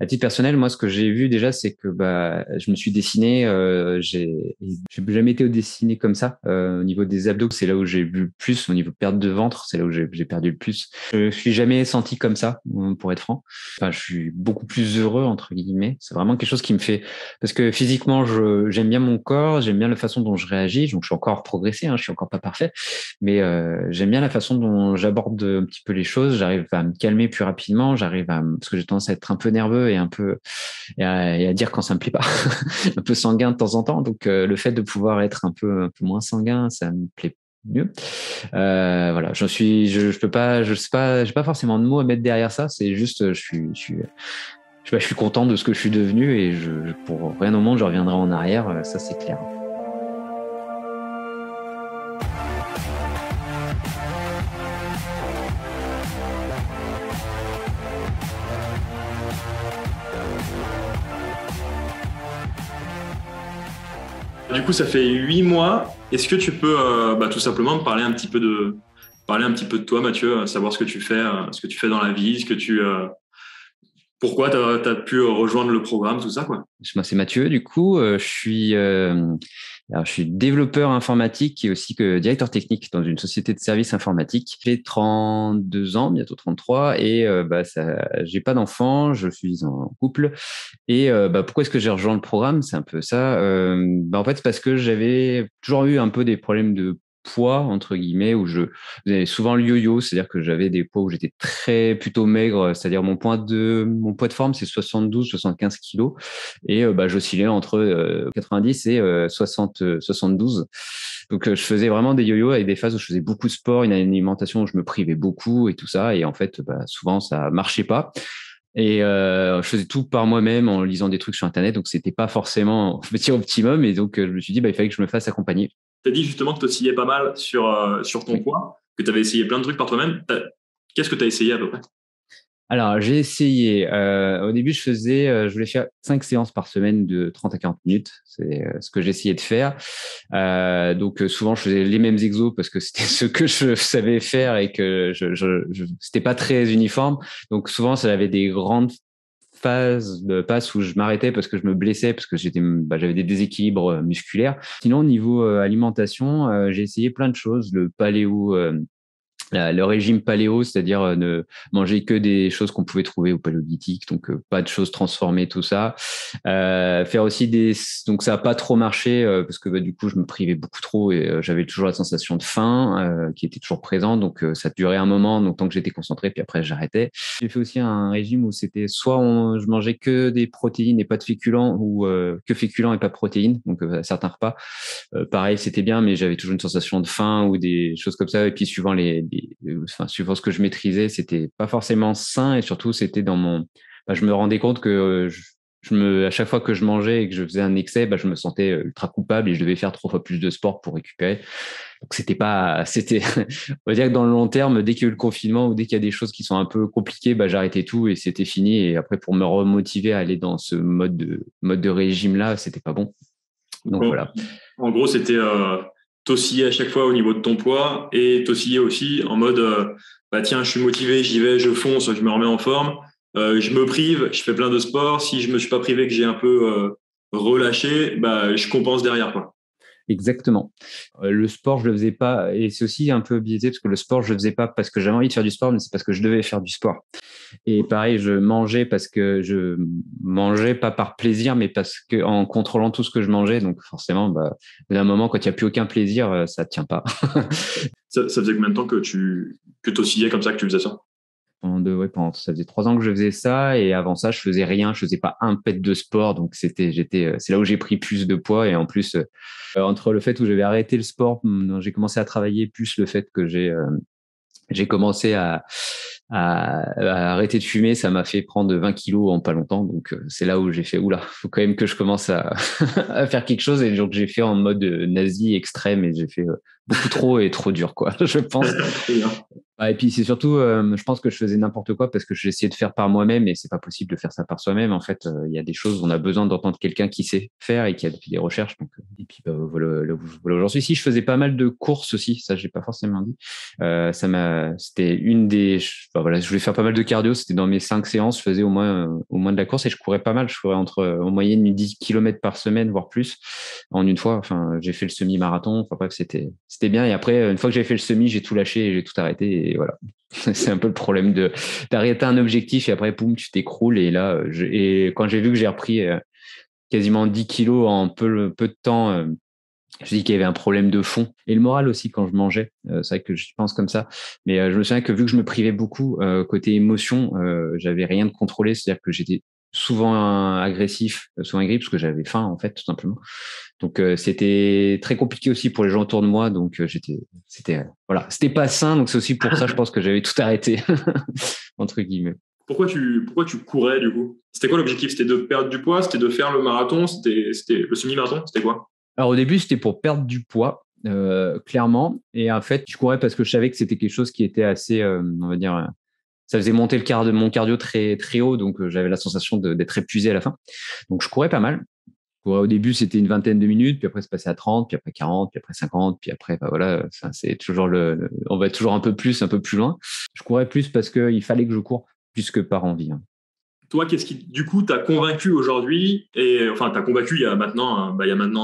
À titre personnel, moi, ce que j'ai vu déjà, c'est que je me suis dessiné. J'ai jamais été dessiné comme ça. Au niveau des abdos, c'est là où j'ai vu le plus. Au niveau de perte de ventre, c'est là où j'ai perdu le plus. Je suis jamais senti comme ça, pour être franc. Enfin, je suis beaucoup plus heureux entre guillemets. C'est vraiment quelque chose qui me fait parce que physiquement, j'aime bien mon corps, j'aime bien la façon dont je réagis. Donc, je suis encore progressé, hein, je suis encore pas parfait, mais j'aime bien la façon dont j'aborde un petit peu les choses. J'arrive à me calmer plus rapidement. Parce que j'ai tendance à être un peu nerveux et un peu et à dire quand ça me plaît pas, un peu sanguin de temps en temps. Donc le fait de pouvoir être un peu moins sanguin, ça me plaît mieux. Voilà, je peux pas, je sais pas, j'ai pas forcément de mots à mettre derrière ça. C'est juste, je suis content de ce que je suis devenu et pour rien au monde, je reviendrai en arrière. Ça, c'est clair. Du coup, ça fait 8 mois. Est-ce que tu peux tout simplement me parler un petit peu de toi, Mathieu, savoir ce que tu fais dans la vie, pourquoi tu as pu rejoindre le programme, tout ça, quoi. Moi, c'est Mathieu. Du coup, je suis développeur informatique et aussi que directeur technique dans une société de services informatiques. J'ai 32 ans, bientôt 33, et j'ai pas d'enfant, je suis en couple. Et pourquoi est-ce que j'ai rejoint le programme? C'est un peu ça. En fait, c'est parce que j'avais toujours eu un peu des problèmes de poids entre guillemets où j'avais souvent le yo-yo, c'est-à-dire que j'avais des poids où j'étais plutôt maigre, c'est-à-dire mon poids de forme c'est 72-75 kilos et j'oscillais entre 90 et 72. Donc je faisais vraiment des yo-yo avec des phases où je faisais beaucoup de sport, une alimentation où je me privais beaucoup et tout ça, et en fait souvent ça marchait pas. Et je faisais tout par moi-même en lisant des trucs sur Internet, donc c'était pas forcément petit optimum. Et donc je me suis dit, il fallait que je me fasse accompagner. Tu as dit justement que tu oscillais pas mal sur ton Oui. poids, que tu avais essayé plein de trucs par toi-même. Qu'est-ce que tu as essayé à peu près? Alors j'ai essayé. Au début, je voulais faire 5 séances par semaine de 30 à 40 minutes. C'est ce que j'essayais de faire. Donc souvent, je faisais les mêmes exos parce que c'était ce que je savais faire et que c'était pas très uniforme. Donc souvent, ça avait des grandes phase de passe où je m'arrêtais parce que je me blessais, parce que j'avais des déséquilibres musculaires. Sinon, au niveau alimentation, j'ai essayé plein de choses. Le régime paléo, c'est-à-dire ne manger que des choses qu'on pouvait trouver au paléolithique, donc pas de choses transformées, tout ça. Faire aussi donc ça a pas trop marché parce que du coup je me privais beaucoup trop et j'avais toujours la sensation de faim qui était toujours présente, donc ça durait un moment, donc tant que j'étais concentré, puis après j'arrêtais. J'ai fait aussi un régime où c'était je mangeais que des protéines et pas de féculents, ou que féculents et pas de protéines, donc à certains repas. Pareil, c'était bien, mais j'avais toujours une sensation de faim ou des choses comme ça. Et puis suivant ce que je maîtrisais, c'était pas forcément sain. Et surtout, c'était je me rendais compte que à chaque fois que je mangeais et que je faisais un excès, je me sentais ultra coupable et je devais faire 3 fois plus de sport pour récupérer. Donc on va dire que dans le long terme, dès qu'il y a eu le confinement ou dès qu'il y a des choses qui sont un peu compliquées, j'arrêtais tout et c'était fini. Et après, pour me remotiver à aller dans ce mode de régime là, c'était pas bon. Donc Bon, voilà. en gros, c'était t'osciller à chaque fois au niveau de ton poids et t'osciller aussi en mode tiens, je suis motivé, j'y vais, je fonce, je me remets en forme, je me prive, je fais plein de sport. Si je me suis pas privé, que j'ai un peu relâché, je compense derrière, quoi. Exactement. Le sport, je le faisais pas, et c'est aussi un peu biaisé parce que le sport, je le faisais pas parce que j'avais envie de faire du sport, mais c'est parce que je devais faire du sport. Et pareil, je mangeais parce que je mangeais pas par plaisir, mais parce que en contrôlant tout ce que je mangeais. Donc forcément, d'un moment, quand il y a plus aucun plaisir, ça tient pas. Ça faisait combien de temps que t'oscillais comme ça, que tu faisais ça? Ça faisait 3 ans que je faisais ça, et avant ça, je faisais rien, je faisais pas un pet de sport, donc c'est là où j'ai pris plus de poids, et en plus, entre le fait où j'avais arrêté le sport, j'ai commencé à travailler, plus le fait que j'ai commencé à arrêter de fumer, ça m'a fait prendre 20 kilos en pas longtemps, donc c'est là où j'ai fait, oula, faut quand même que je commence à, à faire quelque chose, et donc j'ai fait en mode nazi extrême, et j'ai fait beaucoup trop et trop dur, quoi, je pense. Et puis c'est surtout, je pense que je faisais n'importe quoi parce que j'essayais de faire par moi-même et c'est pas possible de faire ça par soi-même. En fait, il y a des choses où on a besoin d'entendre quelqu'un qui sait faire et qui a fait des recherches. Donc, et puis voilà où j'en suis. Si je faisais pas mal de courses aussi, ça j'ai pas forcément dit. C'était une des, voilà, je voulais faire pas mal de cardio. C'était dans mes 5 séances, je faisais au moins de la course et je courais pas mal. Je courais en moyenne 10 km par semaine, voire plus, en une fois. Enfin, j'ai fait le semi-marathon. Enfin bref, c'était bien. Et après, une fois que j'ai fait le semi, j'ai tout lâché et j'ai tout arrêté. Et voilà, c'est un peu le problème d'arrêter un objectif et après, boum, tu t'écroules. Et là, et quand j'ai vu que j'ai repris quasiment 10 kilos en peu de temps, je me suis dit qu'il y avait un problème de fond et le moral aussi quand je mangeais. C'est vrai que je pense comme ça, mais je me souviens que vu que je me privais beaucoup côté émotion, j'avais rien de contrôlé, c'est-à-dire que j'étais souvent agressif, souvent aigri parce que j'avais faim en fait tout simplement. Donc c'était très compliqué aussi pour les gens autour de moi. Donc c'était pas sain. Donc c'est aussi pour ça, je pense que j'avais tout arrêté entre guillemets. Pourquoi tu courais du coup? C'était quoi l'objectif? C'était de perdre du poids? C'était de faire le marathon? C'était le semi-marathon? C'était quoi? Alors au début c'était pour perdre du poids. Clairement, et en fait je courais parce que je savais que c'était quelque chose qui était assez on va dire ça faisait monter mon cardio très très haut, donc j'avais la sensation d'être épuisé à la fin, donc je courais pas mal. Au début, c'était une vingtaine de minutes, puis après, c'est passé à 30, puis après 40, puis après 50, puis après, bah voilà, c'est toujours on va toujours un peu plus loin. Je courais plus parce qu'il fallait que je cours plus que par envie. Hein. Toi, qu'est-ce qui, du coup, t'a convaincu aujourd'hui, et enfin, t'as convaincu il y a maintenant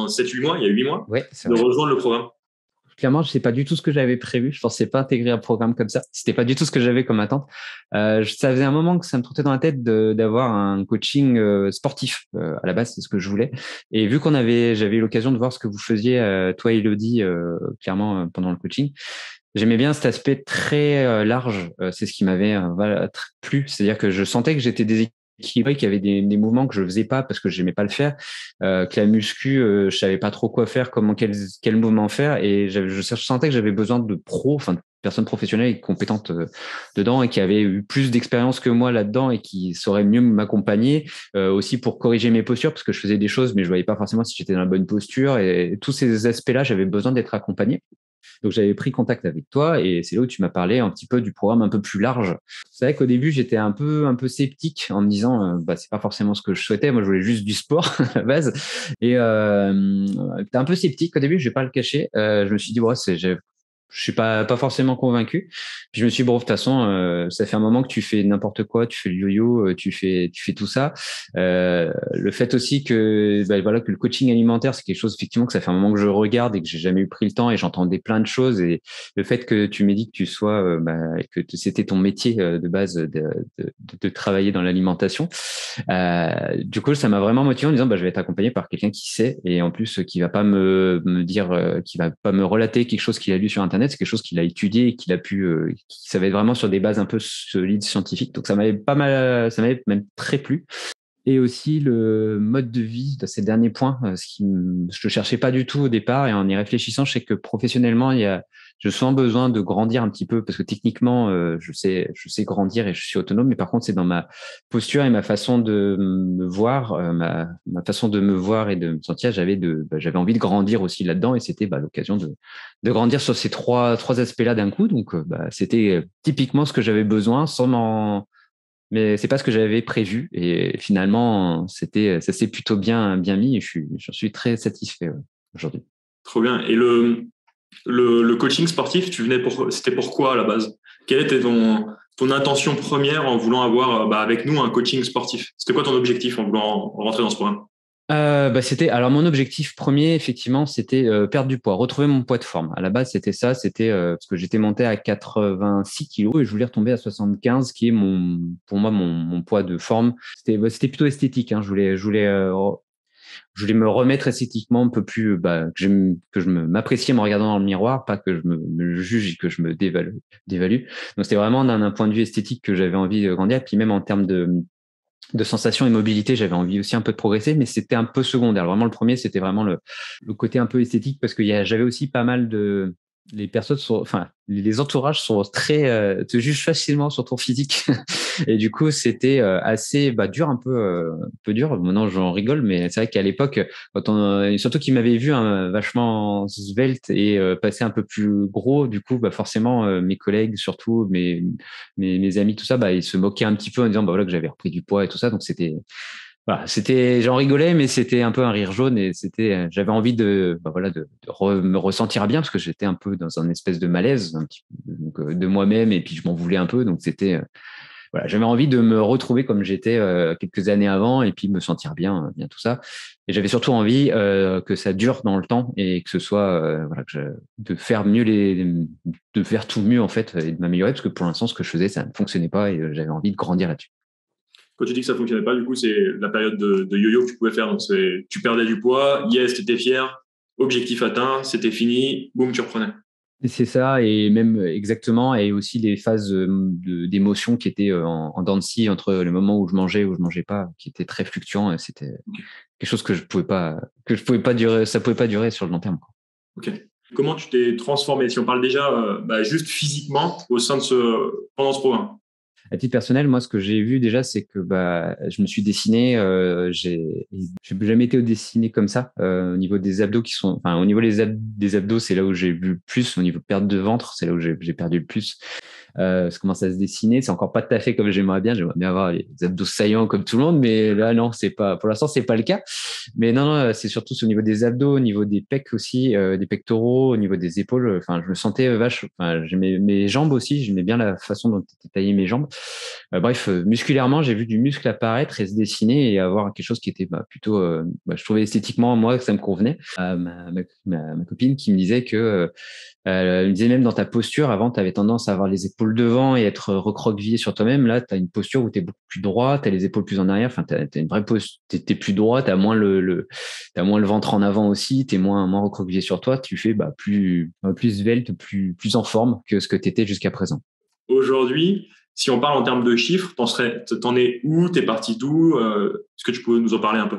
7-8 mois, il y a 8 mois, Ouais, c'est de vrai. rejoindre le programme? Clairement, je sais pas du tout ce que j'avais prévu. Je pensais pas intégrer un programme comme ça. C'était pas du tout ce que j'avais comme attente. Ça faisait un moment que ça me trottait dans la tête d'avoir un coaching sportif. À la base, c'est ce que je voulais. Et vu j'avais eu l'occasion de voir ce que vous faisiez, toi, Elodie, clairement pendant le coaching. J'aimais bien cet aspect très large. C'est ce qui m'avait plu. C'est-à-dire que je sentais que j'étais déséquilibré, qu'il y avait des mouvements que je faisais pas parce que j'aimais pas le faire. Que la muscu, je savais pas trop quoi faire, quel mouvement faire. Et je sentais que j'avais besoin de enfin de personnes professionnelles et compétentes dedans et qui avaient eu plus d'expérience que moi là-dedans et qui sauraient mieux m'accompagner aussi pour corriger mes postures parce que je faisais des choses mais je voyais pas forcément si j'étais dans la bonne posture et tous ces aspects-là, j'avais besoin d'être accompagné. Donc j'avais pris contact avec toi et c'est là où tu m'as parlé un petit peu du programme un peu plus large. C'est vrai qu'au début j'étais un peu sceptique en me disant bah c'est pas forcément ce que je souhaitais. Moi je voulais juste du sport à la base et t'es un peu sceptique au début. Je vais pas le cacher. Je me suis dit ouais je suis pas forcément convaincu. Puis je me suis dit, bon, de toute façon, ça fait un moment que tu fais n'importe quoi, tu fais le yo-yo, tu fais tout ça. Le fait aussi que, bah, voilà, que le coaching alimentaire, c'est quelque chose, effectivement, que ça fait un moment que je regarde et que j'ai jamais eu pris le temps et j'entendais plein de choses. Et le fait que tu m'aies dit que tu sois, c'était ton métier de base de travailler dans l'alimentation. Du coup, ça m'a vraiment motivé en disant, bah, je vais être accompagné par quelqu'un qui sait et en plus qui va pas me dire, qui va pas me relater quelque chose qu'il a lu sur Internet, c'est quelque chose qu'il a étudié et qu'il a pu, ça va être vraiment sur des bases un peu solides scientifiques. Donc ça m'avait même très plu. Et aussi le mode de vie de ces derniers points, je ne cherchais pas du tout au départ et en y réfléchissant, je sais que professionnellement, je sens besoin de grandir un petit peu parce que techniquement, je sais grandir et je suis autonome, mais par contre, c'est dans ma posture et ma façon de me voir, ma façon de me voir et de me sentir, j'avais envie de grandir aussi là-dedans et c'était l'occasion de grandir sur ces trois aspects-là d'un coup. Donc, c'était typiquement ce que j'avais besoin mais c'est pas ce que j'avais prévu et finalement ça s'est plutôt bien mis et j'en suis très satisfait aujourd'hui. Trop bien. Et le coaching sportif, c'était pourquoi à la base? Quelle était ton intention première en voulant avoir avec nous un coaching sportif? C'était quoi ton objectif en voulant rentrer dans ce programme? Alors mon objectif premier effectivement c'était perdre du poids, retrouver mon poids de forme. À la base c'était ça, c'était parce que j'étais monté à 86 kilos et je voulais retomber à 75 qui est pour moi mon poids de forme. C'était plutôt esthétique. Hein. Je voulais me remettre esthétiquement un peu plus que je m'apprécie en me regardant dans le miroir, pas que je me juge et que je me dévalue. Donc c'était vraiment d'un point de vue esthétique que j'avais envie de grandir. Puis même en termes de sensations et mobilité, j'avais envie aussi un peu de progresser, mais c'était un peu secondaire. Vraiment, le premier, c'était vraiment le côté un peu esthétique parce j'avais aussi pas mal les personnes sont, enfin, les entourages sont très, te jugent facilement sur ton physique. Et du coup, c'était assez dur, un peu dur. Maintenant, j'en rigole, mais c'est vrai qu'à l'époque, surtout qu'ils m'avaient vu vachement svelte et passer un peu plus gros, du coup, forcément, mes collègues, surtout mes amis, tout ça, ils se moquaient un petit peu en disant voilà que j'avais repris du poids et tout ça. Donc j'en rigolais, mais c'était un peu un rire jaune et j'avais envie me ressentir bien parce que j'étais un peu dans un espèce de malaise, un petit peu, donc, de moi-même et puis je m'en voulais un peu, donc j'avais envie de me retrouver comme j'étais quelques années avant et puis me sentir bien tout ça. Et j'avais surtout envie que ça dure dans le temps et que ce soit de faire mieux de faire tout mieux en fait et de m'améliorer parce que pour l'instant ce que je faisais ça ne fonctionnait pas et j'avais envie de grandir là-dessus. Quand tu dis que ça fonctionnait pas, du coup, c'est la période de yo-yo que tu pouvais faire. Donc, tu perdais du poids, yes, t'étais fier, objectif atteint, c'était fini, boum, tu reprenais. C'est ça, et même exactement, et aussi les phases d'émotion qui étaient en dents de scie entre le moment où je mangeais pas, qui étaient très fluctuants. C'était quelque chose que je pouvais pas durer, ça pouvait pas durer sur le long terme, quoi. Ok. Comment tu t'es transformé? Si on parle déjà juste physiquement pendant ce programme. À titre personnel, moi, ce que j'ai vu déjà, c'est que je me suis dessiné. J'ai jamais été dessiné comme ça. Au niveau des abdos enfin, au niveau des abdos, c'est là où j'ai vu le plus. Au niveau de perte de ventre, c'est là où j'ai perdu le plus. Ça commence à se dessiner. C'est encore pas tout à fait comme j'aimerais bien. J'aimerais bien avoir les abdos saillants comme tout le monde, mais là, non, c'est pas. Pour l'instant, c'est pas le cas. Mais non, c'est surtout au niveau des abdos, au niveau des pecs aussi, des pectoraux, au niveau des épaules. Enfin, je me sentais vache. Enfin, j'aimais mes jambes aussi. J'aimais bien la façon dont étaient taillées mes jambes. Bref, musculairement, j'ai vu du muscle apparaître et se dessiner et avoir quelque chose qui était plutôt, je trouvais esthétiquement, moi, que ça me convenait. Ma copine qui me disait que, elle me disait même dans ta posture, avant, tu avais tendance à avoir les épaules devant et être recroquevillé sur toi-même. Là, tu as une posture où tu es beaucoup plus droit, tu as les épaules plus en arrière. Enfin, tu as une vraie posture, tu es plus droit, tu as moins t'as moins le ventre en avant aussi, tu es moins recroquevillé sur toi. Tu fais plus svelte, plus en forme que ce que tu étais jusqu'à présent. Aujourd'hui, si on parle en termes de chiffres, t'en es où? T'es parti d'où? Est-ce que tu peux nous en parler un peu?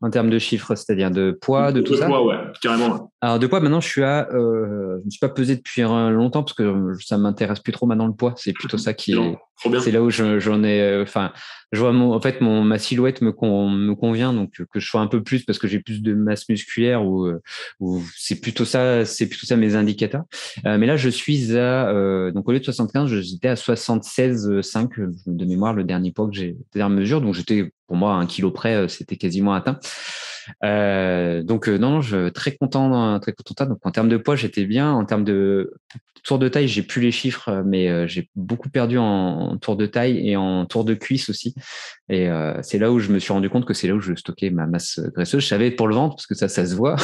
En termes de chiffres, c'est-à-dire de poids, de tout ça? Poids, ouais, carrément. Ouais. Alors de poids, maintenant je suis je me suis pas pesé depuis longtemps parce que ça m'intéresse plus trop maintenant le poids. C'est plutôt ça qui est, c'est là où j'en ai, enfin, je vois ma silhouette me convient, donc que je sois un peu plus parce que j'ai plus de masse musculaire ou c'est plutôt ça mes indicateurs. Mais là je suis donc au lieu de 75, j'étais à 76,5 de mémoire le dernier poids que j'ai dernière mesure, donc j'étais pour moi à 1 kilo près, c'était quasiment atteint. Non, je très content, très content. Donc en termes de poids, j'étais bien. En termes de tour de taille, j'ai plus les chiffres, mais j'ai beaucoup perdu en tour de taille et en tour de cuisse aussi. Et c'est là où je me suis rendu compte que c'est là où je stockais ma masse graisseuse. Je savais pour le ventre parce que ça se voit,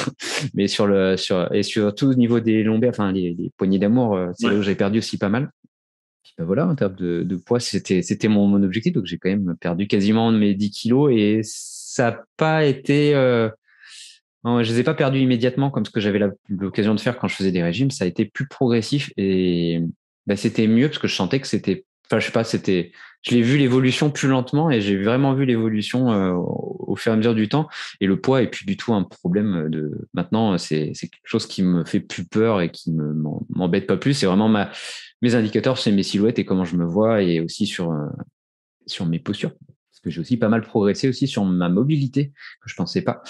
mais surtout au niveau des lombaires, enfin les poignées d'amour, c'est là où j'ai perdu aussi pas mal. Voilà, en termes de poids, c'était mon objectif. Donc, j'ai quand même perdu quasiment mes 10 kilos et ça n'a pas été, non, je les ai pas perdus immédiatement comme ce que j'avais l'occasion de faire quand je faisais des régimes. Ça a été plus progressif et c'était mieux parce que je sentais que enfin, je sais pas, je l'ai vu l'évolution plus lentement et j'ai vraiment vu l'évolution au fur et à mesure du temps. Et le poids est plus du tout un problème maintenant. C'est quelque chose qui me fait plus peur et qui m'embête pas plus. C'est vraiment mes indicateurs, c'est mes silhouettes et comment je me vois et aussi sur mes postures. Parce que j'ai aussi pas mal progressé aussi sur ma mobilité que je pensais pas.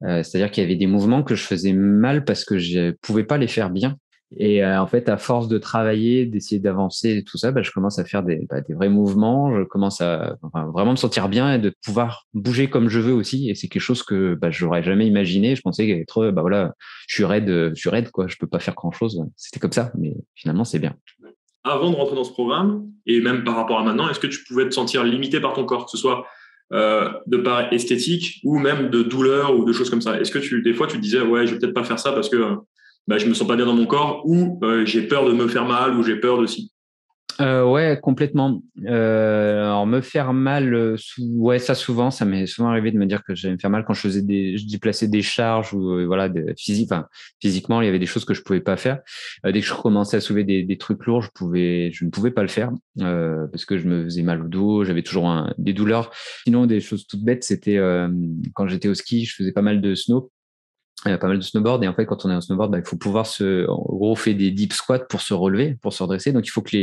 C'est-à-dire qu'il y avait des mouvements que je faisais mal parce que je pouvais pas les faire bien. Et en fait, à force de travailler, d'essayer d'avancer et tout ça, je commence à faire des vrais mouvements. Je commence à vraiment me sentir bien et de pouvoir bouger comme je veux aussi. Et c'est quelque chose que j'aurais jamais imaginé. Je pensais être je suis raide quoi. Je peux pas faire grand chose. C'était comme ça, mais finalement c'est bien. Avant de rentrer dans ce programme, et même par rapport à maintenant, est-ce que tu pouvais te sentir limité par ton corps, que ce soit de part esthétique ou même de douleur ou de choses comme ça? Est-ce que des fois, tu te disais, ouais, je vais peut-être pas faire ça parce que je me sens pas bien dans mon corps ou j'ai peur de me faire mal ou j'ai peur de ci? Ouais, complètement. Alors me faire mal, ouais, ça souvent, ça m'est souvent arrivé de me dire que j'allais me faire mal quand je déplaçais des charges ou voilà, physiquement, il y avait des choses que je pouvais pas faire. Dès que je commençais à soulever des trucs lourds, je ne pouvais pas le faire parce que je me faisais mal au dos, j'avais toujours des douleurs. Sinon, des choses toutes bêtes, c'était quand j'étais au ski, je faisais pas mal de snow. pas mal de snowboard. Et en fait, quand on est en snowboard, il faut pouvoir en gros, on fait des deep squats pour se relever, pour se redresser. Donc, il faut que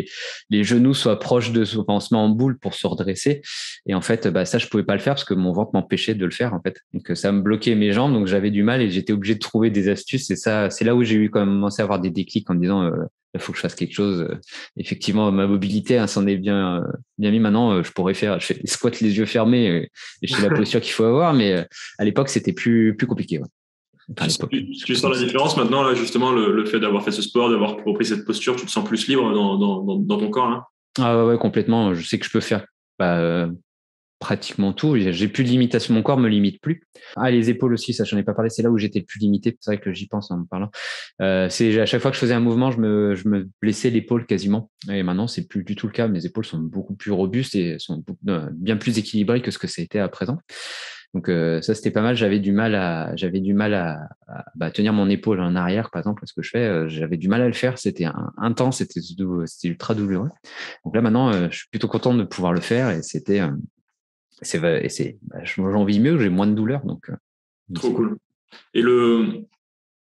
les genoux soient proches enfin, on se met en boule pour se redresser. Et en fait, ça, je pouvais pas le faire parce que mon ventre m'empêchait de le faire, en fait. Donc, ça me bloquait mes jambes. Donc, j'avais du mal et j'étais obligé de trouver des astuces. Et ça, c'est là où j'ai eu commencé à avoir des déclics en me disant, il faut que je fasse quelque chose. Effectivement, ma mobilité, hein, s'en est bien mis. Maintenant, je fais des squats les yeux fermés et je sais la posture qu'il faut avoir. Mais à l'époque, c'était plus compliqué. Ouais. Enfin, Tu sens la différence maintenant, là, justement, le fait d'avoir fait ce sport, d'avoir repris cette posture, tu te sens plus libre dans ton corps, là? Ah ouais, complètement. Je sais que je peux faire pratiquement tout. J'ai plus de limitation. Mon corps me limite plus. Ah, les épaules aussi, ça, j'en ai pas parlé. C'est là où j'étais le plus limité. C'est vrai que j'y pense en me parlant. C'est à chaque fois que je faisais un mouvement, je me blessais l'épaule quasiment. Et maintenant, c'est plus du tout le cas. Mes épaules sont beaucoup plus robustes et sont bien plus équilibrées que ce que c'était à présent. Donc ça, c'était pas mal. J'avais du mal à tenir mon épaule en arrière, par exemple, ce que je fais. J'avais du mal à le faire. C'était intense, c'était ultra douloureux. Donc là, maintenant, je suis plutôt content de pouvoir le faire et j'en vis mieux, j'ai moins de douleur. Donc, Trop cool. Et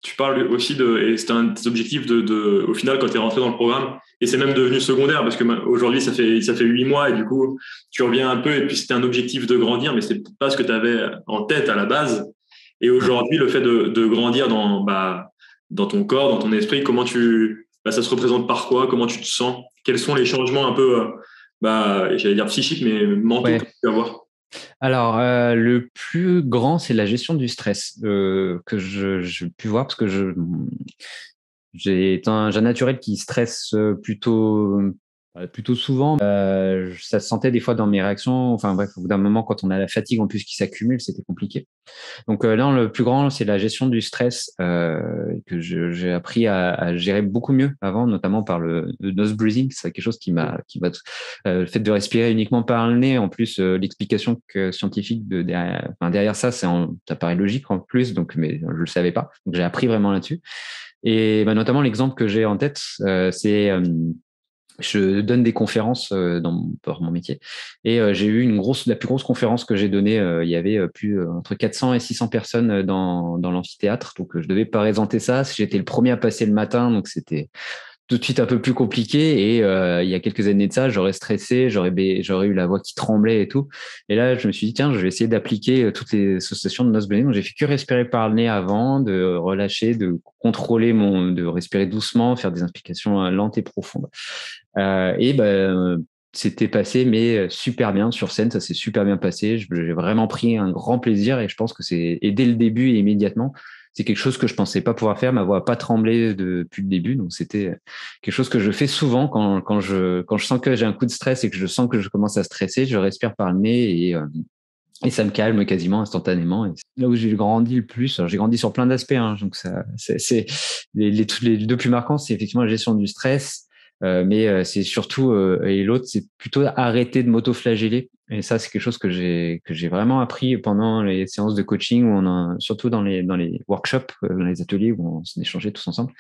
tu parles aussi et c'était un des objectifs au final, quand tu es rentré dans le programme, et c'est même devenu secondaire parce que aujourd'hui, ça fait 8 mois et du coup, tu reviens un peu et puis c'était un objectif de grandir, mais c'est pas ce que tu avais en tête à la base. Et aujourd'hui, le fait de grandir dans ton corps, dans ton esprit, ça se représente par quoi? Comment tu te sens? Quels sont les changements un peu, j'allais dire psychiques, mais mentaux que tu peux avoir? Alors, le plus grand, c'est la gestion du stress que je pu voir parce que j'ai un naturel qui stresse plutôt souvent. Ça se sentait des fois dans mes réactions. Enfin bref, au bout d'un moment, quand on a la fatigue en plus qui s'accumule, c'était compliqué. Donc là, le plus grand, c'est la gestion du stress que j'ai appris à gérer beaucoup mieux avant, notamment par le nose breathing. C'est quelque chose le fait de respirer uniquement par le nez. En plus, l'explication scientifique derrière ça, ça paraît logique en plus, donc mais je le savais pas. Donc j'ai appris vraiment là-dessus. Et notamment l'exemple que j'ai en tête, c'est je donne des conférences pour mon métier et j'ai eu la plus grosse conférence que j'ai donnée. Il y avait entre 400 et 600 personnes dans l'amphithéâtre, donc je devais présenter ça. J'étais le premier à passer le matin, donc c'était tout de suite un peu plus compliqué. Et il y a quelques années de ça, j'aurais stressé, j'aurais eu la voix qui tremblait et tout. Et là, je me suis dit, tiens, je vais essayer d'appliquer toutes les associations de nose breathing. Donc, j'ai fait que respirer par le nez avant, de relâcher, de contrôler de respirer doucement, faire des inspirations lentes et profondes. C'était passé, mais super bien sur scène. Ça s'est super bien passé. J'ai vraiment pris un grand plaisir et je pense que et dès le début et immédiatement, c'est quelque chose que je pensais pas pouvoir faire. Ma voix n'a pas tremblé depuis le début. Donc, c'était quelque chose que je fais souvent quand je sens que j'ai un coup de stress et que je sens que je commence à stresser. Je respire par le nez et ça me calme quasiment instantanément. Et c'est là où j'ai grandi le plus. Alors, j'ai grandi sur plein d'aspects, hein, donc c'est les deux plus marquants, c'est effectivement la gestion du stress, mais c'est surtout et l'autre, c'est plutôt arrêter de m'auto-flageller. Et ça, c'est quelque chose que j'ai vraiment appris pendant les séances de coaching, surtout dans les workshops, dans les ateliers où on s'échangeait tous ensemble.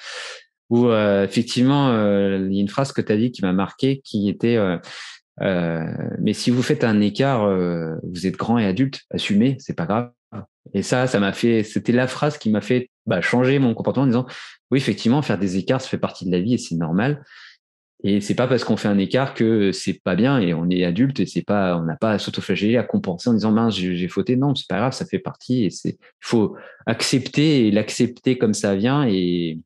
Où effectivement, il y a une phrase que tu as dit qui m'a marqué, qui était mais si vous faites un écart, vous êtes grand et adulte, assumez, c'est pas grave. Et c'était la phrase qui m'a fait changer mon comportement en disant, oui, effectivement, faire des écarts, ça fait partie de la vie et c'est normal. Et c'est pas parce qu'on fait un écart que c'est pas bien et on est adulte et on n'a pas à s'autoflageller, à compenser en disant, mince, j'ai fauté. Non, c'est pas grave, ça fait partie il faut accepter et l'accepter comme ça vient et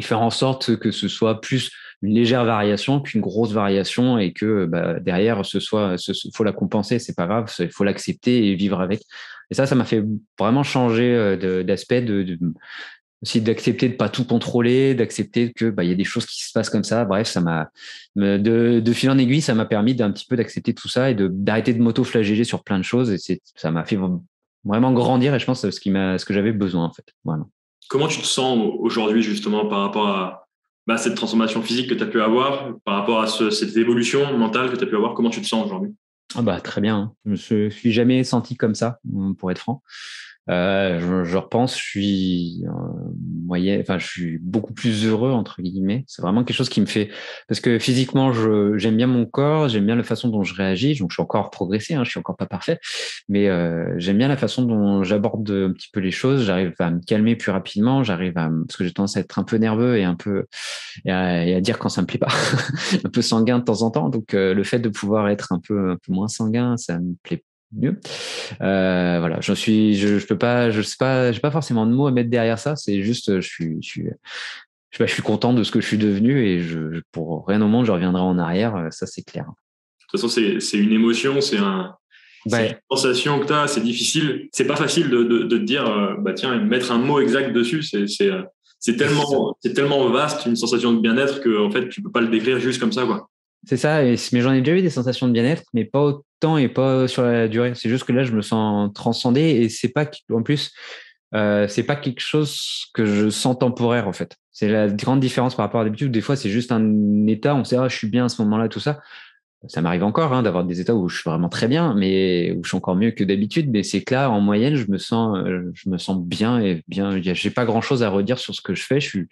faire en sorte que ce soit plus une légère variation qu'une grosse variation et que derrière faut la compenser, c'est pas grave, il faut l'accepter et vivre avec. Et ça m'a fait vraiment changer d'aspect, aussi d'accepter de pas tout contrôler, d'accepter que il y a des choses qui se passent comme ça. Bref, ça m'a de fil en aiguille, ça m'a permis d'un petit peu d'accepter tout ça et d'arrêter de m'auto-flageller sur plein de choses. Et ça m'a fait vraiment grandir et je pense ce que j'avais besoin en fait. Voilà. Comment tu te sens aujourd'hui justement par rapport à cette transformation physique que tu as pu avoir, par rapport à cette évolution mentale que tu as pu avoir? Comment tu te sens aujourd'hui? Très bien. Je me suis jamais senti comme ça, pour être franc. Je repense, je suis je suis beaucoup plus heureux entre guillemets. C'est vraiment quelque chose qui me fait parce que physiquement, j'aime bien mon corps, j'aime bien la façon dont je réagis. Donc, je suis encore progressé, hein, je suis encore pas parfait, mais j'aime bien la façon dont j'aborde un petit peu les choses. J'arrive à me calmer plus rapidement. Parce que j'ai tendance à être un peu nerveux et un peu et à dire quand ça me plaît pas, un peu sanguin de temps en temps. Donc, le fait de pouvoir être un peu moins sanguin, ça me plaît mieux. Voilà, je peux pas, je sais pas, j'ai pas forcément de mots à mettre derrière ça. C'est juste, je suis content de ce que je suis devenu et pour rien au monde, je reviendrai en arrière. Ça, c'est clair. De toute façon, c'est une émotion, c'est une Ouais, sensation que tu as, c'est difficile. C'est pas facile de te dire, tiens, mettre un mot exact dessus, c'est tellement vaste, une sensation de bien-être que, en fait, tu peux pas le décrire juste comme ça, quoi. c'est ça. Mais j'en ai déjà eu des sensations de bien-être, mais pas autant et pas sur la durée. C'est juste que là, je me sens transcendé et en plus, c'est pas quelque chose que je sens temporaire en fait. C'est la grande différence par rapport à d'habitude. Des fois, c'est juste un état. On sait, je suis bien à ce moment-là, tout ça. Ça m'arrive encore hein, d'avoir des états où je suis vraiment très bien, mais où je suis encore mieux que d'habitude. Mais c'est que là, en moyenne, je me sens bien et bien. J'ai pas grand-chose à redire sur ce que je fais. Je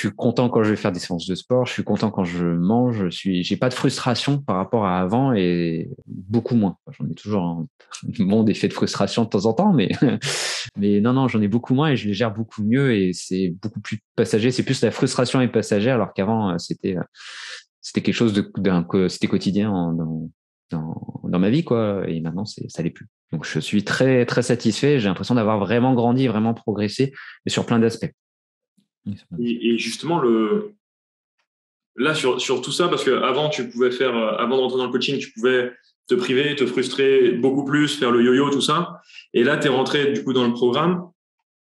suis content quand je vais faire des séances de sport. Je suis content quand je mange. J'ai pas de frustration par rapport à avant et beaucoup moins. J'en ai toujours un bon effet de frustration de temps en temps, mais mais non, j'en ai beaucoup moins et je les gère beaucoup mieux et c'est beaucoup plus passager. C'est plus la frustration est passagère alors qu'avant c'était quelque chose c'était quotidien dans ma vie quoi et maintenant ça l'est plus. Donc je suis très très satisfait. J'ai l'impression d'avoir vraiment grandi, vraiment progressé et sur plein d'aspects. Et justement, là, sur tout ça, parce que avant, tu pouvais faire, avant de rentrer dans le coaching, tu pouvais te priver, te frustrer beaucoup plus, faire le yo-yo, tout ça. Et là, tu es rentré du coup dans le programme.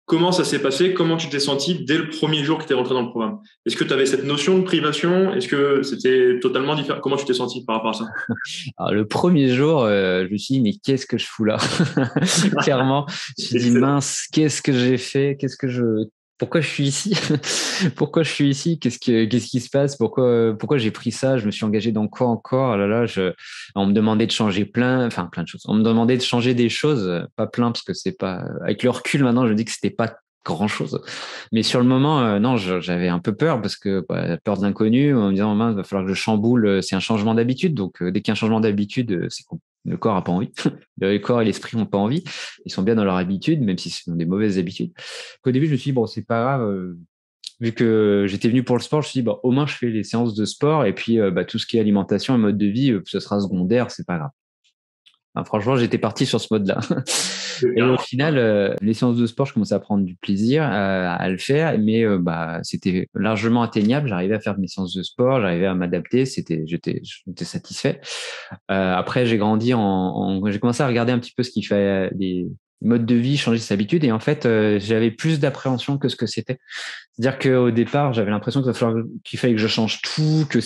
Comment ça s'est passé? Comment tu t'es senti dès le premier jour que tu es rentré dans le programme? Est-ce que tu avais cette notion de privation? Est-ce que c'était totalement différent? Comment tu t'es senti par rapport à ça? Alors, le premier jour, je me suis dit, mais qu'est-ce que je fous là? Clairement, je me suis dit, Excellent. mince, qu'est-ce que j'ai fait? Pourquoi je suis ici? Pourquoi je suis ici? Qu'est-ce qui se passe? Pourquoi j'ai pris ça? Je me suis engagé dans quoi encore? Oh là là, on me demandait de changer plein de choses. On me demandait de changer des choses, pas plein, parce que c'est pas, avec le recul maintenant, je me dis que c'était pas grand chose. Mais sur le moment, non, j'avais un peu peur parce que peur de l'inconnu, en me disant, mince, il va falloir que je chamboule. C'est un changement d'habitude. Donc, dès qu'il y a un changement d'habitude, le corps a pas envie. Le corps et l'esprit n'ont pas envie. Ils sont bien dans leur habitude, même si ce sont des mauvaises habitudes. Au début, je me suis dit, bon, c'est pas grave. Vu que j'étais venu pour le sport, je me suis dit, bon, au moins, je fais les séances de sport et puis tout ce qui est alimentation et mode de vie, ce sera secondaire, c'est pas grave. Enfin, franchement, j'étais parti sur ce mode-là. Et au final, les séances de sport, je commençais à prendre du plaisir à le faire, mais c'était largement atteignable. J'arrivais à faire mes séances de sport, j'arrivais à m'adapter, j'étais satisfait. Après, j'ai commencé à regarder un petit peu ce qu'il fallait, les modes de vie, changer ses habitudes, et en fait, j'avais plus d'appréhension que ce que c'était. C'est-à-dire qu'au départ, j'avais l'impression qu'il fallait que je change tout, il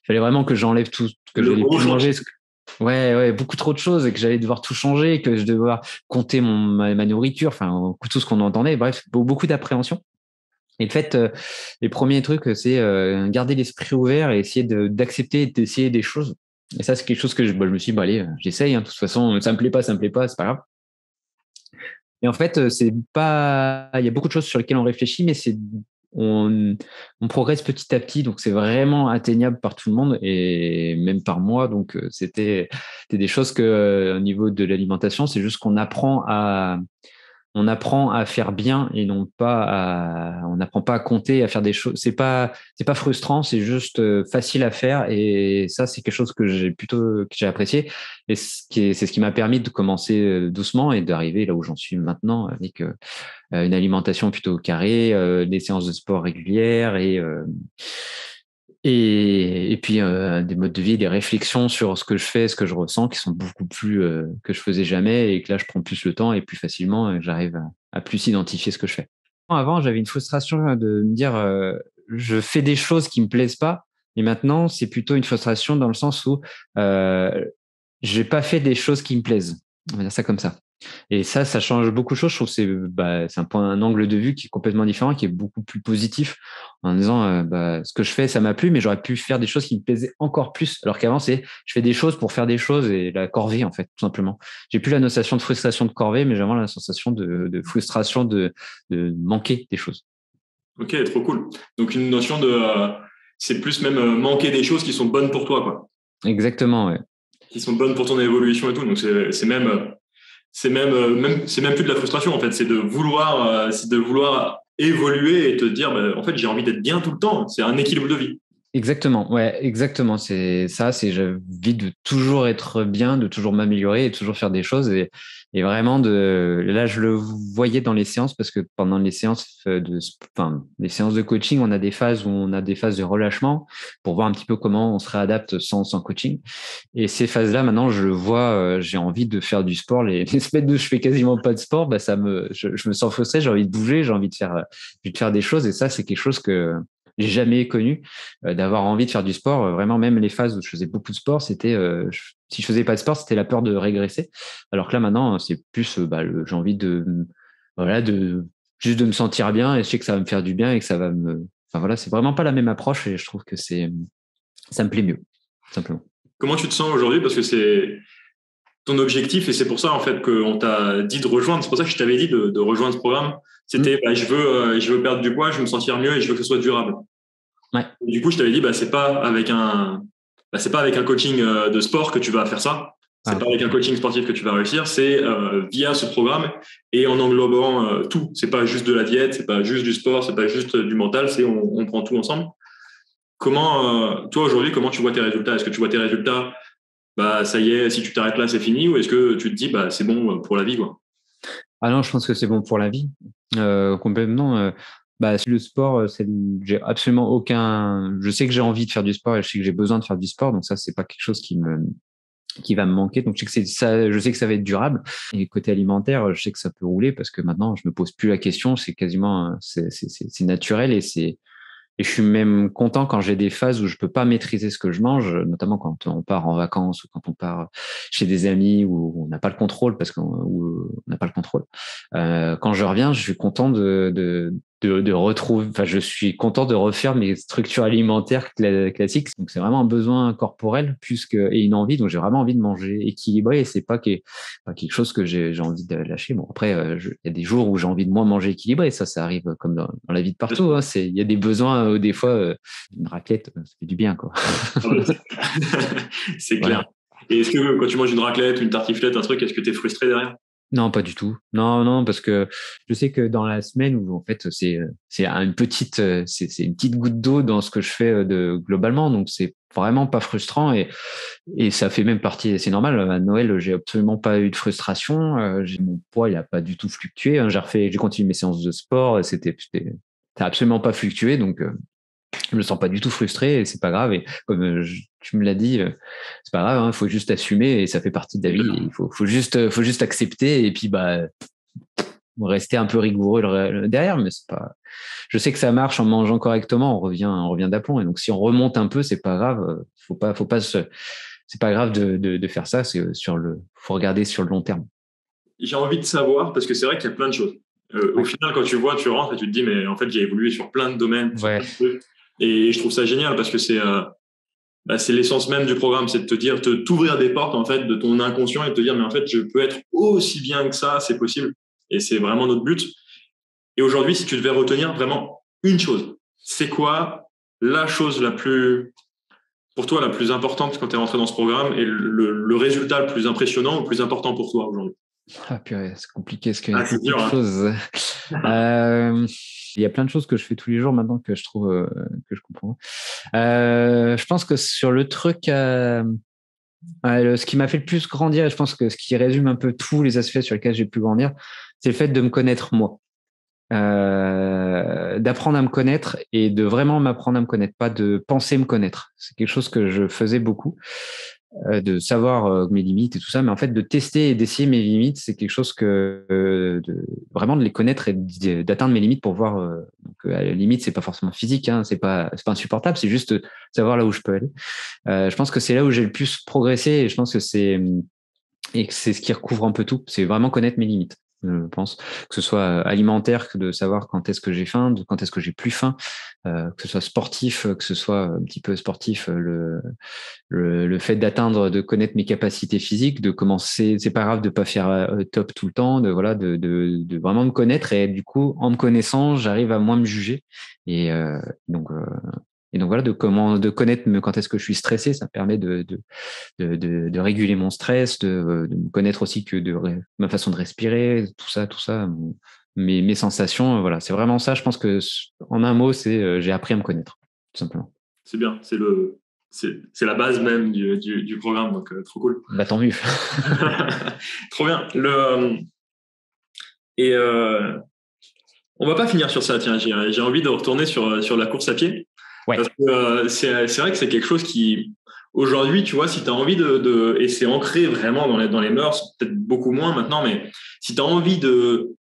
fallait vraiment que j'enlève tout, que Le j'allais gros plus manger. chantier. Ouais, beaucoup trop de choses et que j'allais devoir tout changer, que je devais devoir compter ma nourriture, enfin tout ce qu'on entendait. Bref, beaucoup d'appréhension. Et le fait, les premiers trucs, c'est garder l'esprit ouvert et essayer d'accepter et d'essayer des choses. Et ça, c'est quelque chose que je me suis dit, allez, j'essaye. Hein, de toute façon, ça me plaît pas, c'est pas grave. Et en fait, c'est pas, il y a beaucoup de choses sur lesquelles on réfléchit, mais on, on progresse petit à petit, donc c'est vraiment atteignable par tout le monde et même par moi. Donc c'était des choses que, au niveau de l'alimentation, c'est juste on apprend à faire bien et non pas on n'apprend pas à compter, à faire des choses. C'est pas frustrant, c'est juste facile à faire et ça, c'est quelque chose que j'ai apprécié et c'est ce qui m'a permis de commencer doucement et d'arriver là où j'en suis maintenant avec une alimentation plutôt carrée, des séances de sport régulières et puis des modes de vie, des réflexions sur ce que je fais, ce que je ressens, qui sont beaucoup plus que je faisais jamais et que là je prends plus le temps et plus facilement j'arrive à plus identifier ce que je fais. Avant, j'avais une frustration de me dire je fais des choses qui me plaisent pas et maintenant c'est plutôt une frustration dans le sens où j'ai pas fait des choses qui me plaisent. On va dire ça comme ça. Et ça change beaucoup de choses. Je trouve que c'est un angle de vue qui est complètement différent, qui est beaucoup plus positif, en disant ce que je fais, ça m'a plu, mais j'aurais pu faire des choses qui me plaisaient encore plus. Alors qu'avant, je fais des choses pour faire des choses et la corvée, en fait, tout simplement. J'ai plus la notion de frustration de corvée, mais j'ai vraiment la sensation de frustration de manquer des choses. Ok, trop cool. Donc une notion c'est plus même manquer des choses qui sont bonnes pour toi, quoi. Exactement, ouais. Qui sont bonnes pour ton évolution et tout. Donc c'est même plus de la frustration en fait, c'est de vouloir évoluer et te dire en fait j'ai envie d'être bien tout le temps. C'est un équilibre de vie. Exactement, ouais, exactement. C'est ça, j'ai envie de toujours être bien, de toujours m'améliorer et toujours faire des choses et vraiment là, je le voyais dans les séances parce que pendant les séances les séances de coaching, on a des phases où on a des phases de relâchement pour voir un petit peu comment on se réadapte sans coaching. Et ces phases-là, maintenant, je le vois, j'ai envie de faire du sport. Les semaines où je fais quasiment pas de sport, je me sens frustré, j'ai envie de bouger, j'ai envie de faire des choses et ça, c'est quelque chose que j'ai jamais connu, d'avoir envie de faire du sport. Vraiment, même les phases où je faisais beaucoup de sport, si je faisais pas de sport, c'était la peur de régresser. Alors que là, maintenant, c'est plus, j'ai envie juste de me sentir bien et je sais que ça va me faire du bien et que enfin voilà, c'est vraiment pas la même approche et je trouve que ça me plaît mieux, simplement. Comment tu te sens aujourd'hui? Parce que c'est ton objectif et c'est pour ça en fait qu'on t'a dit de rejoindre. C'est pour ça que je t'avais dit de rejoindre ce programme. C'était je veux perdre du poids, je veux me sentir mieux et je veux que ce soit durable. Ouais. Et du coup, je t'avais dit c'est pas avec un coaching de sport que tu vas faire ça. C'est pas avec un coaching sportif que tu vas réussir. C'est via ce programme et en englobant tout. C'est pas juste de la diète, c'est pas juste du sport, c'est pas juste du mental. On prend tout ensemble. Toi aujourd'hui, comment tu vois tes résultats? Est-ce que tu vois tes résultats? Ça y est, si tu t'arrêtes là, c'est fini, ou est-ce que tu te dis, c'est bon pour la vie, quoi? Ah non, je pense que c'est bon pour la vie. Complètement. Le sport, j'ai absolument aucun. Je sais que j'ai envie de faire du sport et je sais que j'ai besoin de faire du sport, donc ça, c'est pas quelque chose qui va me manquer. Donc je sais que je sais que ça va être durable. Et côté alimentaire, je sais que ça peut rouler parce que maintenant, je me pose plus la question. C'est quasiment, c'est naturel et je suis même content quand j'ai des phases où je peux pas maîtriser ce que je mange, notamment quand on part en vacances ou quand on part chez des amis où on n'a pas le contrôle où on n'a pas le contrôle. Quand je reviens, je suis content de retrouver, enfin, je suis content de refaire mes structures alimentaires classiques. Donc, c'est vraiment un besoin corporel et une envie. Donc, j'ai vraiment envie de manger équilibré et c'est pas quelque chose que j'ai envie de lâcher. Bon, après, il y a des jours où j'ai envie de moins manger équilibré. Ça arrive comme dans la vie de partout, hein. Il y a des besoins, des fois, une raclette, ça fait du bien, quoi. C'est clair. Voilà. Et est-ce que quand tu manges une raclette, une tartiflette, un truc, est-ce que tu es frustré derrière? Non, pas du tout. Non, parce que je sais que dans la semaine où en fait c'est une petite goutte d'eau dans ce que je fais globalement, donc c'est vraiment pas frustrant et ça fait même partie. C'est normal. À Noël, j'ai absolument pas eu de frustration. Mon poids, il a pas du tout fluctué. J'ai continué mes séances de sport. Ça a absolument pas fluctué, donc je me sens pas du tout frustré et c'est pas grave. Et comme tu me l'as dit, c'est pas grave, hein, faut juste assumer et ça fait partie de la vie. Il faut juste accepter et puis rester un peu rigoureux derrière. Mais c'est pas. Je sais que ça marche en mangeant correctement, on revient d'aplomb. Et donc si on remonte un peu, c'est pas grave. C'est pas grave de faire ça. Faut regarder sur le long terme. J'ai envie de savoir parce que c'est vrai qu'il y a plein de choses. Au final, quand tu rentres et tu te dis, mais en fait, j'ai évolué sur plein de domaines, sur plein de trucs. Et je trouve ça génial parce que c'est l'essence même du programme, c'est de te dire, t'ouvrir des portes en fait de ton inconscient et de te dire, mais en fait, je peux être aussi bien que ça, c'est possible. Et c'est vraiment notre but. Et aujourd'hui, si tu devais retenir vraiment une chose, c'est quoi la chose pour toi, la plus importante quand tu es rentré dans ce programme et le résultat le plus impressionnant ou le plus important pour toi aujourd'hui? Ah purée, c'est compliqué parce qu'il y a beaucoup dur, de choses. Il y a plein de choses que je fais tous les jours maintenant que je trouve que je comprends. Je pense que sur le truc, ce qui m'a fait le plus grandir, et je pense que ce qui résume un peu tous les aspects sur lesquels j'ai pu grandir, c'est le fait de me connaître moi. D'apprendre à me connaître et de vraiment m'apprendre à me connaître, pas de penser me connaître. C'est quelque chose que je faisais beaucoup, de savoir mes limites et tout ça, mais en fait de tester et d'essayer mes limites, c'est quelque chose vraiment de les connaître et d'atteindre mes limites pour voir. Donc à la limite, c'est pas forcément physique, hein, c'est pas insupportable, c'est juste savoir là où je peux aller. Je pense que c'est là où j'ai le plus progressé et je pense que Et c'est ce qui recouvre un peu tout. C'est vraiment connaître mes limites, je pense. Que ce soit alimentaire, que de savoir quand est-ce que j'ai faim, quand est-ce que j'ai plus faim, que ce soit sportif, que ce soit un petit peu sportif, le fait d'atteindre, de connaître mes capacités physiques, de commencer, c'est pas grave de pas faire top tout le temps, de vraiment me connaître et du coup, en me connaissant, j'arrive à moins me juger. Et donc, euh, et donc voilà, de connaître quand est-ce que je suis stressé, ça me permet de réguler mon stress, de me connaître aussi ma façon de respirer, tout ça, mes sensations, voilà, c'est vraiment ça. Je pense que en un mot, c'est j'ai appris à me connaître, tout simplement. C'est bien, c'est la base même du programme, donc trop cool. Bah tant mieux. Trop bien. Et on va pas finir sur ça, tiens, j'ai envie de retourner sur la course à pied. Ouais. Parce que c'est vrai que c'est quelque chose qui, aujourd'hui, tu vois, si tu as envie et c'est ancré vraiment dans les mœurs, peut-être beaucoup moins maintenant, mais si tu as envie de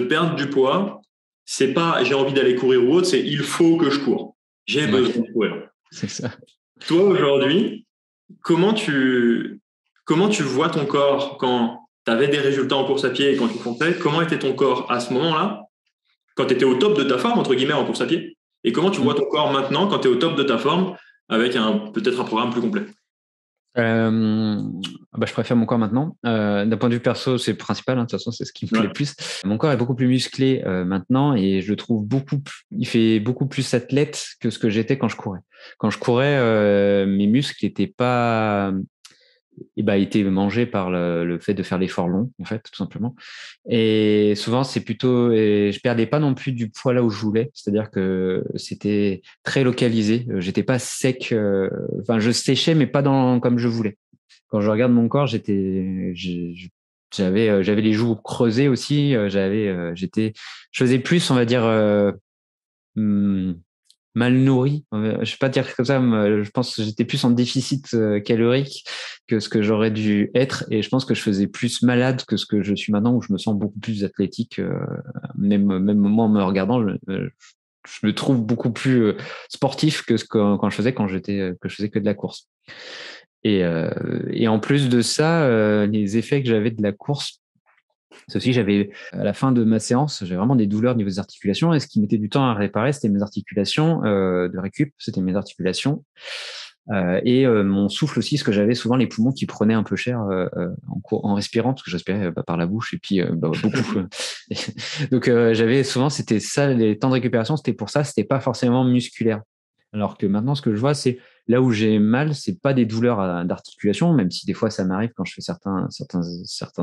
perdre du poids, c'est pas j'ai envie d'aller courir ou autre, c'est il faut que je cours. J'ai besoin de courir. C'est ça. Toi, aujourd'hui, comment tu vois ton corps quand tu avais des résultats en course à pied et quand tu comptais? Comment était ton corps à ce moment-là, quand tu étais au top de ta forme, entre guillemets, en course à pied? Et comment tu vois ton corps maintenant quand tu es au top de ta forme avec peut-être un programme plus complet? Je préfère mon corps maintenant. D'un point de vue perso, c'est principal. De toute façon, c'est ce qui me plaît le plus. Mon corps est beaucoup plus musclé maintenant et je le trouve il fait beaucoup plus athlète que ce que j'étais quand je courais. Quand je courais, mes muscles n'étaient pas été mangé par le fait de faire l'effort long, en fait, tout simplement. Et souvent, c'est plutôt, et je perdais pas non plus du poids là où je voulais. C'est-à-dire que c'était très localisé. J'étais pas sec. Je séchais, mais pas comme je voulais. Quand je regarde mon corps, j'avais les joues creusées aussi. Je faisais plus, on va dire, mal nourri. Je vais pas dire comme ça. Je pense que j'étais plus en déficit calorique que ce que j'aurais dû être. Et je pense que je faisais plus malade que ce que je suis maintenant, où je me sens beaucoup plus athlétique. Même moi, en me regardant, je me trouve beaucoup plus sportif que quand je faisais que de la course. Et en plus de ça, les effets que j'avais de la course, c'est aussi, à la fin de ma séance, j'avais vraiment des douleurs au niveau des articulations et ce qui mettait du temps à réparer, c'était mes articulations de récup, c'était mes articulations et mon souffle aussi, parce que j'avais souvent les poumons qui prenaient un peu cher en respirant, parce que j'aspirais par la bouche et puis beaucoup. Donc j'avais souvent, c'était ça, les temps de récupération, c'était pour ça, c'était pas forcément musculaire. Alors que maintenant, ce que je vois, c'est là où j'ai mal, c'est pas des douleurs d'articulation, même si des fois ça m'arrive quand je fais certains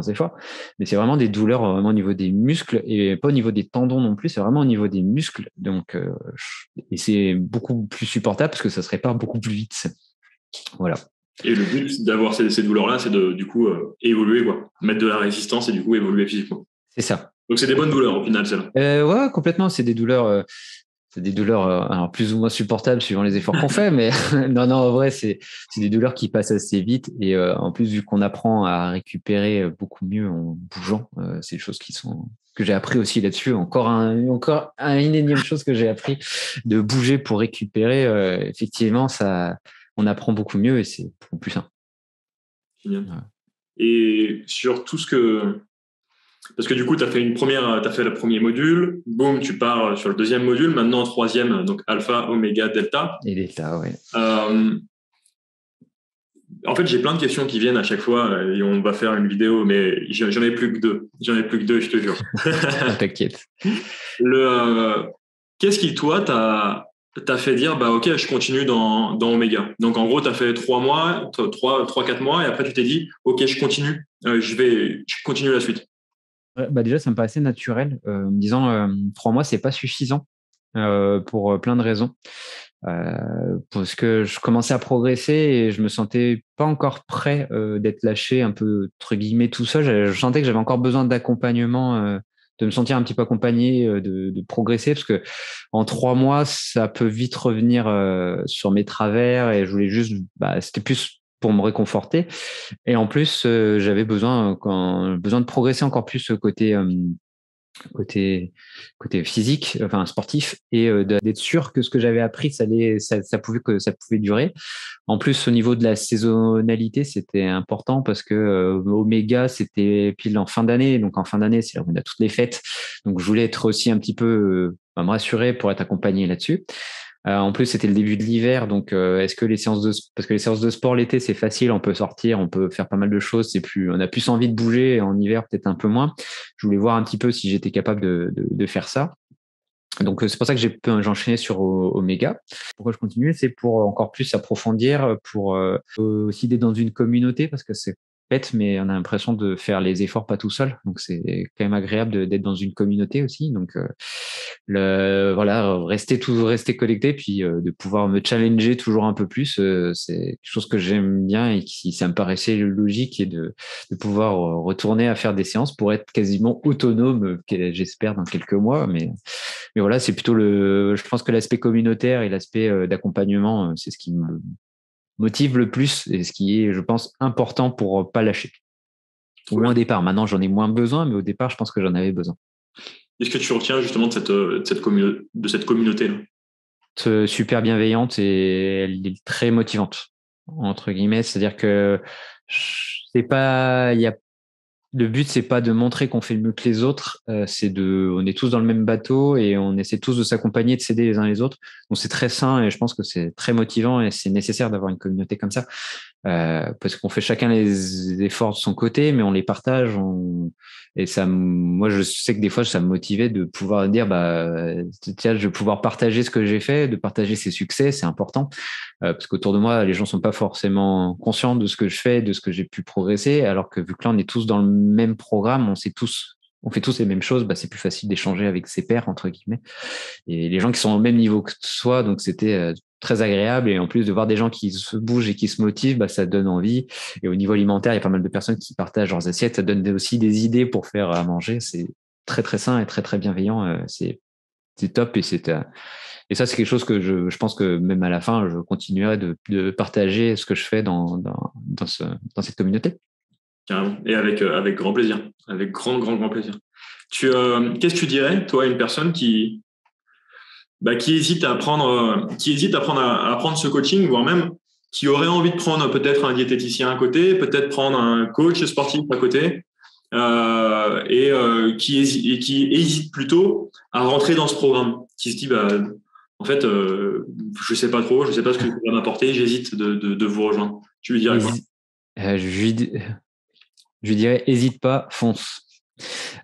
efforts, mais c'est vraiment des douleurs vraiment au niveau des muscles et pas au niveau des tendons non plus, c'est vraiment au niveau des muscles. Donc, et c'est beaucoup plus supportable parce que ça se répare beaucoup plus vite. Voilà. Et le but d'avoir ces douleurs-là, c'est de du coup évoluer, quoi, mettre de la résistance et du coup évoluer physiquement. C'est ça. Donc c'est des bonnes douleurs au final, celles-là. Ouais, complètement. C'est des douleurs. C'est des douleurs alors plus ou moins supportables suivant les efforts qu'on fait, mais non, en vrai, c'est des douleurs qui passent assez vite. Et en plus, vu qu'on apprend à récupérer beaucoup mieux en bougeant, c'est des choses que j'ai appris aussi là-dessus. Encore une énième chose que j'ai appris, de bouger pour récupérer. Effectivement, on apprend beaucoup mieux et c'est beaucoup plus sain. Génial. Ouais. Et sur tout ce que... Parce que du coup, tu as fait le premier module, boum, tu pars sur le deuxième module, maintenant troisième, donc alpha, oméga, delta. Et delta, oui. En fait, j'ai plein de questions qui viennent à chaque fois et on va faire une vidéo, mais j'en ai plus que deux. J'en ai plus que deux, je te jure. T'inquiète. Qu'est-ce qui, toi, t'as fait dire, bah, ok, je continue dans oméga. Donc, en gros, tu as fait 3 mois, 3-4 mois, et après, tu t'es dit, ok, je continue, je continue la suite. Déjà, ça me paraissait naturel, me disant 3 mois, c'est pas suffisant pour plein de raisons. Parce que je commençais à progresser et je me sentais pas encore prêt d'être lâché un peu entre guillemets tout seul. Je sentais que j'avais encore besoin d'accompagnement, de me sentir un petit peu accompagné, de progresser, parce que en 3 mois, ça peut vite revenir sur mes travers et je voulais juste, c'était plus pour me réconforter. Et en plus, j'avais besoin de progresser encore plus côté côté physique, enfin sportif, et d'être sûr que ce que j'avais appris, ça pouvait durer. En plus, au niveau de la saisonnalité, c'était important parce que Oméga, c'était pile en fin d'année. Donc en fin d'année, c'est là où on a toutes les fêtes. Donc je voulais être aussi un petit peu me rassurer pour être accompagné là-dessus. En plus, c'était le début de l'hiver, donc est-ce que parce que les séances de sport l'été, c'est facile, on peut sortir, on peut faire pas mal de choses, on a plus envie de bouger, en hiver peut-être un peu moins. Je voulais voir un petit peu si j'étais capable de faire ça. Donc c'est pour ça que j'enchaînais sur Omega. Pourquoi je continue, c'est pour encore plus approfondir, pour aussi d'être dans une communauté, parce que c'est bête, mais on a l'impression de faire les efforts pas tout seul. Donc c'est quand même agréable d'être dans une communauté aussi. Donc voilà, rester connecté, puis de pouvoir me challenger toujours un peu plus, c'est quelque chose que j'aime bien et qui ça me paraissait logique, et de pouvoir retourner à faire des séances pour être quasiment autonome, j'espère dans quelques mois, mais voilà, c'est plutôt je pense que l'aspect communautaire et l'aspect d'accompagnement, c'est ce qui me motive le plus et ce qui est, je pense, important pour pas lâcher. Au moins au départ. Maintenant, j'en ai moins besoin, mais au départ, je pense que j'en avais besoin. Qu'est-ce que tu retiens justement de cette communauté-là? Super bienveillante, et elle est très motivante, entre guillemets. C'est-à-dire que c'est pas, le but, c'est pas de montrer qu'on fait mieux que les autres, on est tous dans le même bateau et on essaie tous de s'accompagner, de s'aider les uns les autres. Donc c'est très sain, et je pense que c'est très motivant, et c'est nécessaire d'avoir une communauté comme ça, parce qu'on fait chacun les efforts de son côté, mais on les partage. Et ça, moi, je sais que des fois, ça me motivait de pouvoir dire, tiens, je vais pouvoir partager ce que j'ai fait, de partager ses succès, c'est important. Parce qu'autour de moi, les gens sont pas forcément conscients de ce que je fais, de ce que j'ai pu progresser, alors que vu que là, on est tous dans le même programme, on fait tous les mêmes choses, c'est plus facile d'échanger avec ses pairs, entre guillemets, et les gens qui sont au même niveau que soi. Donc, c'était très agréable. Et en plus de voir des gens qui se bougent et qui se motivent, ça donne envie. Et au niveau alimentaire, il y a pas mal de personnes qui partagent leurs assiettes. Ça donne aussi des idées pour faire à manger. C'est très, très sain et très, très bienveillant. C'est top. Et ça, c'est quelque chose que je pense que même à la fin, je continuerai de partager ce que je fais dans cette communauté. Carrément. Et avec grand plaisir. Avec grand, grand, grand plaisir. Qu'est-ce que tu dirais, toi, à une personne qui hésite à apprendre ce coaching, voire même qui aurait envie de prendre peut-être un diététicien à côté, peut-être prendre un coach sportif à côté, qui hésite plutôt à rentrer dans ce programme, qui se dit en fait, je sais pas trop, je sais pas ce que ça va m'apporter, j'hésite de vous rejoindre. Tu lui dirais quoi? Je dirais, hésite pas, fonce.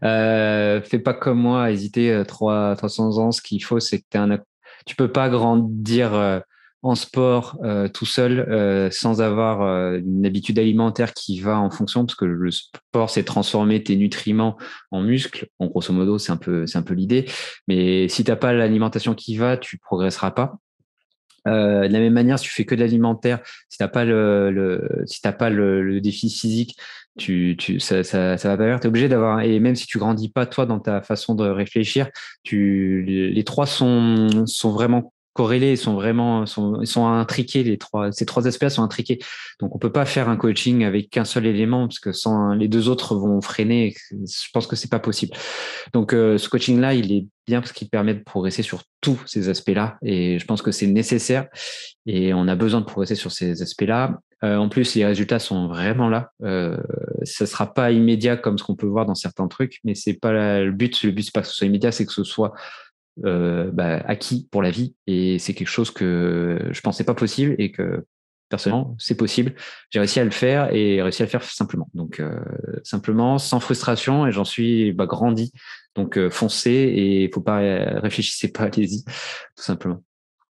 Fais pas comme moi, à hésiter 300 ans. Ce qu'il faut, c'est que tu peux pas grandir en sport tout seul sans avoir une habitude alimentaire qui va en fonction, parce que le sport, c'est transformer tes nutriments en muscles. En grosso modo, c'est un peu l'idée. Mais si t'as pas l'alimentation qui va, tu progresseras pas. De la même manière, si tu fais que de l'alimentaire, si t'as pas le défi physique, ça va pas faire. T'es obligé d'avoir, et même si tu grandis pas toi dans ta façon de réfléchir, les trois sont vraiment corrélés, ils sont intriqués, ces trois aspects sont intriqués. Donc on peut pas faire un coaching avec qu'un seul élément, parce que les deux autres vont freiner. Je pense que c'est pas possible. Donc ce coaching-là, il est bien parce qu'il permet de progresser sur tous ces aspects-là, et je pense que c'est nécessaire, et on a besoin de progresser sur ces aspects-là. En plus, les résultats sont vraiment là. Ça sera pas immédiat comme ce qu'on peut voir dans certains trucs, mais c'est pas le but. Le but, c'est pas que ce soit immédiat, c'est que ce soit acquis pour la vie. Et c'est quelque chose que je pensais pas possible, et que personnellement, c'est possible. J'ai réussi à le faire, et réussi à le faire simplement. Donc simplement, sans frustration, et j'en suis grandi. Donc foncez, et faut pas réfléchissez pas, allez-y, tout simplement.